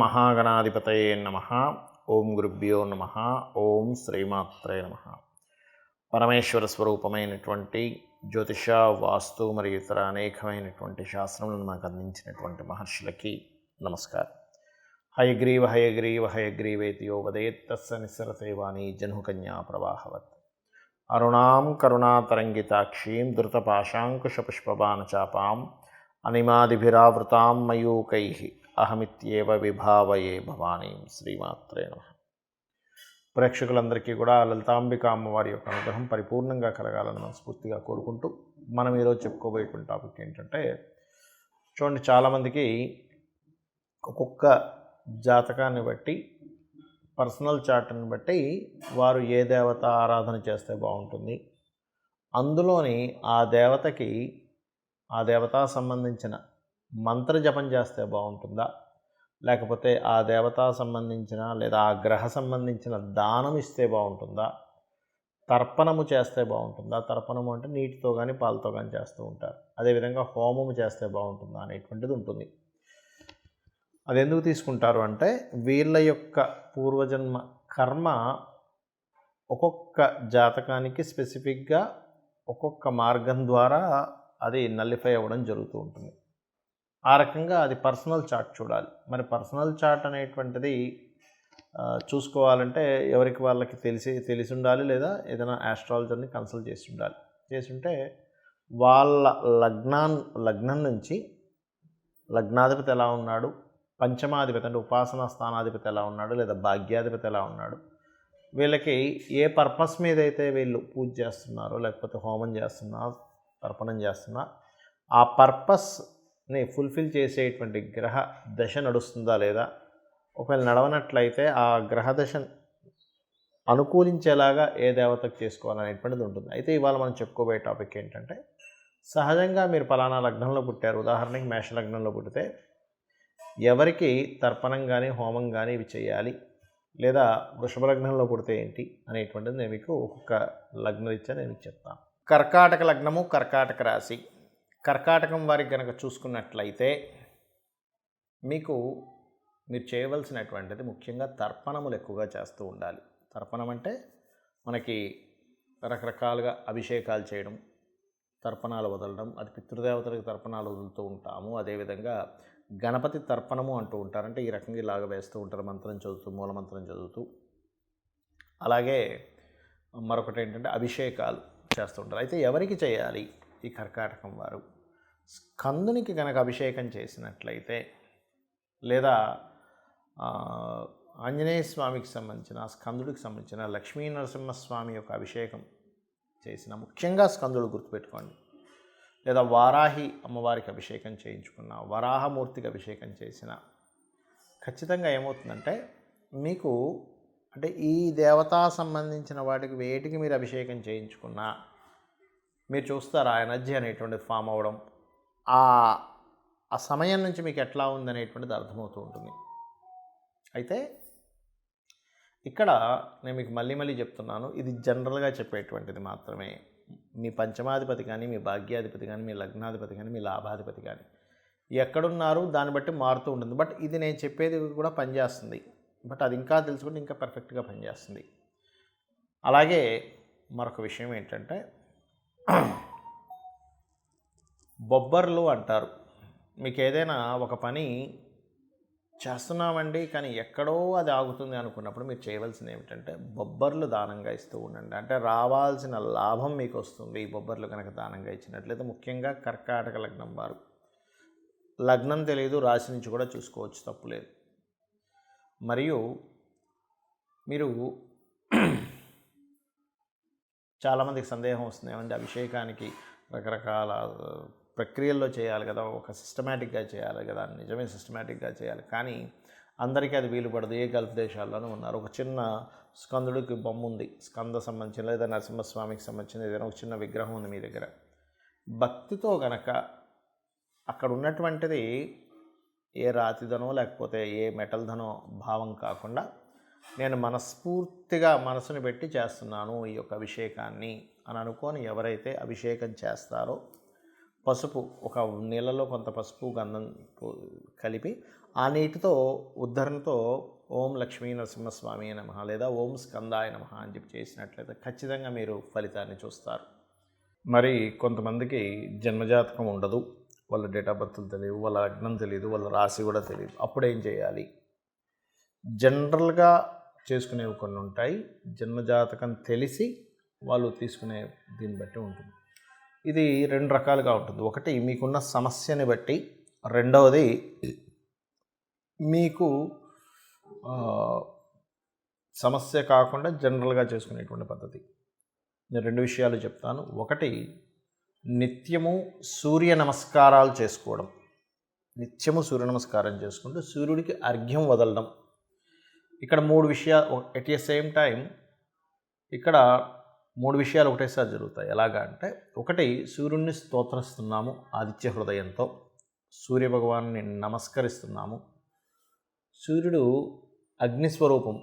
మహాగణాధిపతయే నమః. ఓం గురుభ్యో నమః. ఓం శ్రీమాత్రే నమః. పరమేశ్వర స్వరూపమైనటువంటి జ్యోతిష, వాస్తు మరియు ఇతర అనేకమైనటువంటి శాస్త్రములను మనకు అందించినటువంటి మహర్షులకి నమస్కారం. హయగ్రీవ హయగ్రీవ హయగ్రీవేతి యో వదేత్ తస్స నిస్సరతే వాణి జహ్నుకన్యా ప్రవాహవత్. అరుణాం కరుణాతరంగితాక్షీం ధృతపాశాంకుశపుష్పబాణచాపాం అనిమాదిభిరావృతాం మయూకైః అహమిత్యేవ విభావయే భవానీం. శ్రీమాత్రే నమః. ప్రేక్షకులందరికీ కూడా లలితాంబిక అమ్మవారి యొక్క అనుగ్రహం పరిపూర్ణంగా కలగాలని మనస్ఫూర్తిగా కోరుకుంటూ మనం ఈరోజు చెప్పుకోబోయేటువంటి టాపిక్ ఏంటంటే, చూడండి, చాలామందికి ఒక్కొక్క జాతకాన్ని బట్టి, పర్సనల్ చార్ట్ని బట్టి వారు ఏ దేవత ఆరాధన చేస్తే బాగుంటుంది, అందులోని ఆ దేవతకి ఆ దేవతా సంబంధించిన మంత్ర జపం చేస్తే బాగుంటుందా, లేకపోతే ఆ దేవతా సంబంధించిన లేదా ఆ గ్రహ సంబంధించిన దానం ఇస్తే బాగుంటుందా, తర్పణము చేస్తే బాగుంటుందా. తర్పణము అంటే నీటితో కానీ పాలతో కానీ చేస్తూ ఉంటారు. అదేవిధంగా హోమము చేస్తే బాగుంటుందా అనేటువంటిది ఉంటుంది. అది ఎందుకు తీసుకుంటారు అంటే, వీళ్ళ యొక్క పూర్వజన్మ కర్మ ఒక్కొక్క జాతకానికి స్పెసిఫిక్గా ఒక్కొక్క మార్గం ద్వారా అది నల్లిఫై అవ్వడం జరుగుతూ ఉంటుంది. ఆ రకంగా అది పర్సనల్ చార్ట్ చూడాలి. మరి పర్సనల్ చార్ట్ అనేటువంటిది చూసుకోవాలంటే ఎవరికి వాళ్ళకి తెలిసి ఉండాలి, లేదా ఏదైనా ఆస్ట్రాలజర్ని కన్సల్ట్ చేసి ఉంటే వాళ్ళ లగ్నం నుంచి లగ్నాధిపతి ఎలా ఉన్నాడు, పంచమాధిపతి అంటే ఉపాసనా స్థానాధిపతి ఎలా ఉన్నాడు, లేదా భాగ్యాధిపతి ఎలా ఉన్నాడు, వీళ్ళకి ఏ పర్పస్ మీద అయితే వీళ్ళు పూజ చేస్తున్నారో, లేకపోతే హోమం చేస్తున్నా, తర్పణం చేస్తున్నా, ఆ పర్పస్ని ఫుల్ఫిల్ చేసేటువంటి గ్రహ దశ నడుస్తుందా లేదా, ఒకవేళ నడవనట్లయితే ఆ గ్రహ దశ అనుకూలించేలాగా ఏ దేవతకు చేసుకోవాలనేటువంటిది ఉంటుంది. అయితే ఇవాళ మనం చెప్పుకోబోయే టాపిక్ ఏంటంటే, సహజంగా మీరు పలానా లగ్నంలో పుట్టారు, ఉదాహరణకి మేష లగ్నంలో పుట్టితే ఎవరికి తర్పణం కానీ హోమం కానీ ఇవి చేయాలి, లేదా వృషభ లగ్నంలో పుడితే ఏంటి అనేటువంటిది నేను మీకు ఒక్కొక్క లగ్నరీత్యా నేను మీకు చెప్తాను. కర్కాటక లగ్నము, కర్కాటక రాశి. కర్కాటకం వారికి కనుక చూసుకున్నట్లయితే మీరు చేయవలసినటువంటిది ముఖ్యంగా తర్పణములు ఎక్కువగా చేస్తూ ఉండాలి. తర్పణం అంటే మనకి రకరకాలుగా అభిషేకాలు చేయడం, తర్పణాలు వదలడం, అది పితృదేవతలకు తర్పణాలు వదులుతూ ఉంటాము. అదేవిధంగా గణపతి తర్పణము అంటూ ఉంటారు. అంటే ఈ రకంగా ఇలాగ వేస్తూ ఉంటారు, మంత్రం చదువుతూ, మూలమంత్రం చదువుతూ. అలాగే మరొకటి ఏంటంటే అభిషేకాలు చేస్తూ ఉంటారు. అయితే ఎవరికి చేయాలి? ఈ కర్కాటకం వారు స్కందునికి కనుక అభిషేకం చేసినట్లయితే, లేదా ఆంజనేయ స్వామికి సంబంధించిన, స్కందుడికి సంబంధించిన లక్ష్మీ నరసింహస్వామి యొక్క అభిషేకం చేసిన, ముఖ్యంగా స్కందుడు గుర్తుపెట్టుకోండి, లేదా వారాహి అమ్మవారికి అభిషేకం చేయించుకున్న, వరాహమూర్తికి అభిషేకం చేసిన, ఖచ్చితంగా ఏమవుతుందంటే మీకు అంటే ఈ దేవతా సంబంధించిన వాటికి వేటికి మీరు అభిషేకం చేయించుకున్నా మీరు చూస్తారు ఆ ఎనర్జీ అనేటువంటిది ఫామ్ అవ్వడం, ఆ సమయం నుంచి మీకు ఎట్లా ఉందనేటువంటిది అర్థమవుతూ ఉంటుంది. అయితే ఇక్కడ నేను మీకు మళ్ళీ చెప్తున్నాను, ఇది జనరల్గా చెప్పేటువంటిది మాత్రమే. మీ పంచమాధిపతి కానీ, మీ భాగ్యాధిపతి కానీ, మీ లగ్నాధిపతి కానీ, మీ లాభాధిపతి కానీ ఎక్కడున్నారు దాన్ని బట్టి మారుతూ ఉంటుంది. బట్ ఇది నేను చెప్పేది కూడా పనిచేస్తుంది. బట్ అది ఇంకా తెలుసుకుంటే ఇంకా పర్ఫెక్ట్గా పనిచేస్తుంది. అలాగే మరొక విషయం ఏంటంటే, బొబ్బర్లు అంటారు. మీకు ఏదైనా ఒక పని చేస్తున్నామండి కానీ ఎక్కడో అది ఆగుతుంది అనుకున్నప్పుడు మీరు చేయవలసింది ఏమిటంటే బొబ్బర్లు దానంగా ఇస్తూ ఉండండి. అంటే రావాల్సిన లాభం మీకు వస్తుంది ఈ బొబ్బర్లు కనుక దానంగా ఇచ్చినట్లయితే. ముఖ్యంగా కర్కాటక లగ్నం వారు, లగ్నం తెలియదు రాశి నుంచి కూడా చూసుకోవచ్చు, తప్పులేదు. మరియు మీరు చాలామందికి సందేహం వస్తుంది, ఏమంటే అభిషేకానికి రకరకాల ప్రక్రియల్లో చేయాలి కదా, ఒక సిస్టమేటిక్గా చేయాలి కదా. నిజమే, సిస్టమేటిక్గా చేయాలి, కానీ అందరికీ అది వీలు పడదు. ఏ గల్ఫ్ దేశాల్లోనూ ఉన్నారు. ఒక చిన్న స్కందుడికి బొమ్మ ఉంది, స్కంద సంబంధించిన లేదా నరసింహస్వామికి సంబంధించిన ఏదైనా ఒక చిన్న విగ్రహం ఉంది మీ దగ్గర. భక్తితో గనక అక్కడ ఉన్నటువంటిది ఏ రాతిదనో లేకపోతే ఏ మెటల్ ధనో భావం కాకుండా, నేను మనస్ఫూర్తిగా మనసుని పెట్టి చేస్తున్నాను ఈ యొక్క అభిషేకాన్ని అని అనుకొని ఎవరైతే అభిషేకం చేస్తారో, పసుపు, ఒక నీళ్ళలో కొంత పసుపు గంధం కలిపి ఆ నీటితో ఉద్ధరణతో ఓం లక్ష్మీ నరసింహస్వామి నమః లేదా ఓం స్కందాయ నమః అని చెప్పి చేసినట్లయితే ఖచ్చితంగా మీరు ఫలితాన్ని చూస్తారు. మరి కొంతమందికి జన్మజాతకం ఉండదు, వాళ్ళ డేట్ ఆఫ్ బర్త్లు తెలియదు, వాళ్ళ లగ్నం తెలియదు, వాళ్ళ రాశి కూడా తెలియదు. అప్పుడు ఏం చేయాలి? జనరల్గా చేసుకునేవి కొన్ని ఉంటాయి. జన్మజాతకం తెలిసి వాళ్ళు తీసుకునే దీన్ని బట్టి ఉంటుంది. ఇది 2 రకాలుగా ఉంటుంది. ఒకటి మీకున్న సమస్యని బట్టి, రెండవది మీకు సమస్య కాకుండా జనరల్గా చేసుకునేటువంటి పద్ధతి. నేను 2 విషయాలు చెప్తాను. ఒకటి, నిత్యము సూర్య నమస్కారాలు చేసుకోవడం. నిత్యము సూర్య నమస్కారం చేసుకుంటూ సూర్యుడికి అర్ఘ్యం వదలడం. ఇక్కడ 3 విషయాలు ఎట్ ఏ సేమ్ టైం ఇక్కడ 3 విషయాలు ఒకటేసారి జరుగుతాయి. ఎలాగా అంటే, ఒకటి, సూర్యుడిని స్తోత్రిస్తున్నాము ఆదిత్య హృదయంతో, సూర్యభగవాన్ని నమస్కరిస్తున్నాము. సూర్యుడు అగ్నిస్వరూపం,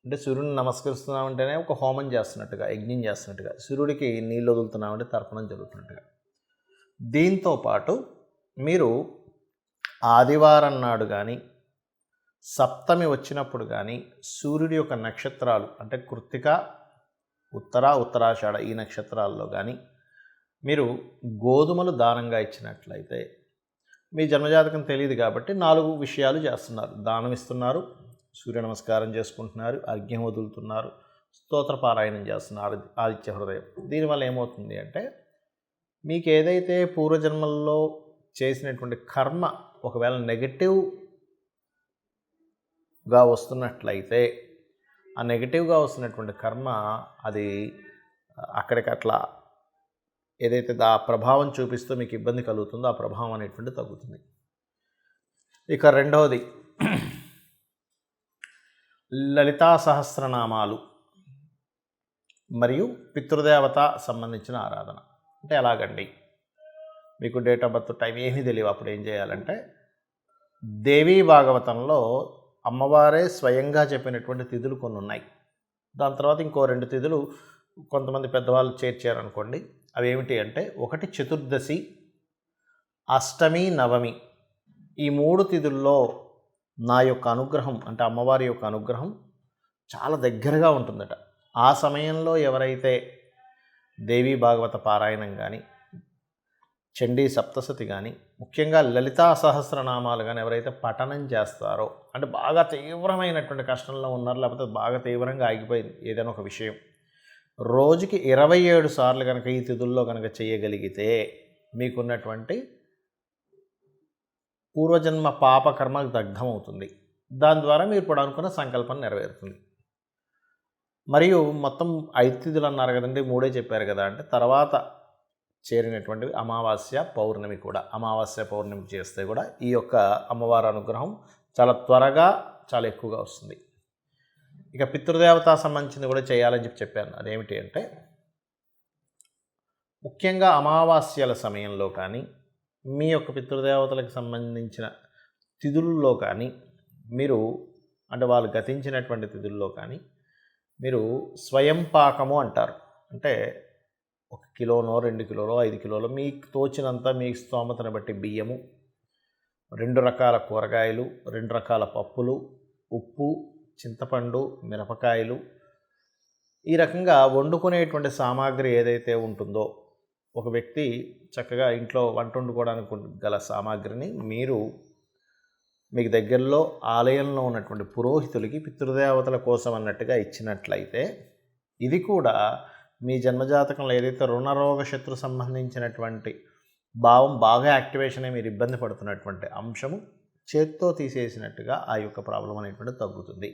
అంటే సూర్యుడిని నమస్కరిస్తున్నామంటేనే ఒక హోమం చేస్తున్నట్టుగా, యజ్ఞం చేస్తున్నట్టుగా, సూర్యుడికి నీళ్ళు వదులుతున్నామంటే తర్పణం జరుగుతున్నట్టుగా. దీంతో పాటు మీరు ఆదివారం నాడు కానీ, సప్తమి వచ్చినప్పుడు కానీ, సూర్యుడి యొక్క నక్షత్రాలు అంటే కృత్తిక, ఉత్తరాషాఢ ఈ నక్షత్రాల్లో కానీ మీరు గోధుమలు దానంగా ఇచ్చినట్లయితే, మీ జన్మజాతకం తెలియదు కాబట్టి 4 విషయాలు చేస్తున్నారు. దానం ఇస్తున్నారు, సూర్య నమస్కారం చేసుకుంటున్నారు, అర్ఘ్యం వదులుతున్నారు, స్తోత్రపారాయణం చేస్తున్నారు ఆదిత్య హృదయం. దీనివల్ల ఏమవుతుంది అంటే, మీకు ఏదైతే పూర్వజన్మల్లో చేసినటువంటి కర్మ ఒకవేళ నెగటివ్గా వస్తున్నట్లయితే, ఆ నెగటివ్గా వస్తున్నటువంటి కర్మ అది అక్కడికట్లా ఏదైతే ఆ ప్రభావం చూపిస్తూ మీకు ఇబ్బంది కలుగుతుందో ఆ ప్రభావం అనేటువంటి తగ్గుతుంది. ఇక రెండవది, లలితా సహస్రనామాలు మరియు పితృదేవత సంబంధించిన ఆరాధన. అంటే ఎలాగండి? మీకు డేట్ ఆఫ్ బర్త్ టైం ఏమీ తెలియవు. అప్పుడు ఏం చేయాలంటే, దేవీ భాగవతంలో అమ్మవారే స్వయంగా చెప్పినటువంటి తిథులు కొన్ని ఉన్నాయి. దాని తర్వాత ఇంకో 2 తిథులు కొంతమంది పెద్దవాళ్ళు చేర్చారనుకోండి. అవి ఏమిటి అంటే, ఒకటి చతుర్దశి, అష్టమి, నవమి. ఈ 3 తిథుల్లో నా యొక్క అనుగ్రహం అంటే అమ్మవారి యొక్క అనుగ్రహం చాలా దగ్గరగా ఉంటుందట. ఆ సమయంలో ఎవరైతే దేవీ భాగవత పారాయణం కానీ, చండీ సప్తశతి కానీ, ముఖ్యంగా లలితా సహస్రనామాలు కానీ ఎవరైతే పఠనం చేస్తారో, అంటే బాగా తీవ్రమైనటువంటి కష్టంలో ఉన్నారు, లేకపోతే బాగా తీవ్రంగా ఆగిపోయింది ఏదైనా ఒక విషయం, రోజుకి 27 సార్లు కనుక ఈ తిథుల్లో కనుక చేయగలిగితే మీకున్నటువంటి పూర్వజన్మ పాపకర్మ దగ్ధమవుతుంది. దాని ద్వారా మీరు ఇప్పుడు అనుకున్న సంకల్పం నెరవేరుతుంది. మరియు మొత్తం 5 తిథులు అన్నారు కదండి, 3 చెప్పారు కదా అంటే, తర్వాత చేరినటువంటివి అమావాస్య, పౌర్ణమి కూడా. అమావాస్య, పౌర్ణమి చేస్తే కూడా ఈ యొక్క అమ్మవారి అనుగ్రహం చాలా త్వరగా చాలా ఎక్కువగా వస్తుంది. ఇక పితృదేవత సంబంధించింది కూడా చేయాలని చెప్పాను. అదేమిటి అంటే, ముఖ్యంగా అమావాస్యల సమయంలో కానీ, మీ యొక్క పితృదేవతలకు సంబంధించిన తిథుల్లో కానీ మీరు, అంటే వాళ్ళు గతించినటువంటి తిథుల్లో కానీ మీరు స్వయం పాకము అంటారు. అంటే 1 కిలోనో 2 కిలోలో 5 కిలోలో మీకు తోచినంత మీ స్తోమతను బట్టి బియ్యము, 2 రకాల కూరగాయలు, 2 రకాల పప్పులు, ఉప్పు, చింతపండు, మిరపకాయలు, ఈ రకంగా వండుకునేటువంటి సామాగ్రి ఏదైతే ఉంటుందో, ఒక వ్యక్తి చక్కగా ఇంట్లో వంట వండుకోవడానికి గల సామాగ్రిని మీరు మీకు దగ్గరలో ఆలయంలో ఉన్నటువంటి పురోహితులకి పితృదేవతల కోసం అన్నట్టుగా ఇచ్చినట్లయితే, ఇది కూడా మీ జన్మజాతకంలో ఏదైతే రుణరోగ శత్రు సంబంధించినటువంటి భావం బాగా యాక్టివేషన్ అయ్యి మీరు ఇబ్బంది పడుతున్నటువంటి అంశము చేత్తో తీసేసినట్టుగా ఆ యొక్క ప్రాబ్లం అనేటువంటి తగ్గుతుంది.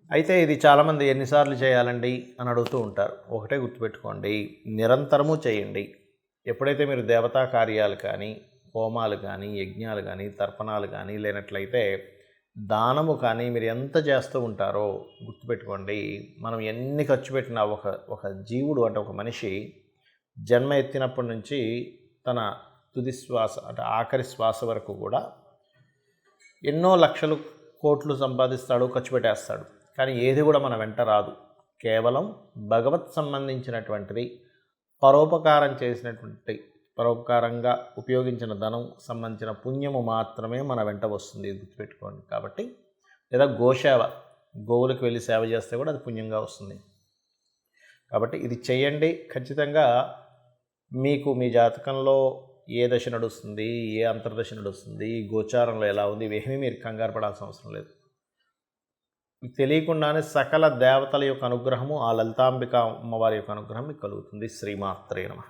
అయితే ఇది చాలామంది ఎన్నిసార్లు చేయాలండి అని అడుగుతూ ఉంటారు. ఒకటే గుర్తుపెట్టుకోండి, నిరంతరము చేయండి. ఎప్పుడైతే మీరు దేవతా కార్యాలు కానీ, హోమాలు కానీ, యజ్ఞాలు కానీ, తర్పణాలు కానీ, లేనట్లయితే దానము కానీ మీరు ఎంత చేస్తూ ఉంటారో గుర్తుపెట్టుకోండి, మనం ఎన్ని ఖర్చు పెట్టినా ఒక జీవుడు అంటే ఒక మనిషి జన్మ ఎత్తినప్పటి నుంచి తన తుది శ్వాస అంటే ఆఖరి శ్వాస వరకు కూడా ఎన్నో లక్షలు కోట్లు సంపాదిస్తాడు, ఖర్చు పెట్టేస్తాడు. కానీ ఏది కూడా మన వెంట రాదు. కేవలం భగవత్ సంబంధించినటువంటిది, పరోపకారం చేసినటువంటి పరోపకారంగా ఉపయోగించిన ధనం సంబంధించిన పుణ్యము మాత్రమే మన వెంట వస్తుంది, ఇది గుర్తుపెట్టుకోండి. కాబట్టి లేదా గోసేవ, గోవులకు వెళ్ళి సేవ చేస్తే కూడా అది పుణ్యంగా వస్తుంది. కాబట్టి ఇది చేయండి. ఖచ్చితంగా మీకు మీ జాతకంలో ఏ దశ నడుస్తుంది, ఏ అంతర్దశ నడుస్తుంది, గోచారంలో ఎలా ఉంది, ఇవేమీ మీరు కంగారు పడాల్సిన అవసరం లేదు. మీకు తెలియకుండానే సకల దేవతల యొక్క అనుగ్రహము, ఆ లలితాంబిక అమ్మవారి యొక్క అనుగ్రహం మీకు కలుగుతుంది. శ్రీమాత్రే నమః.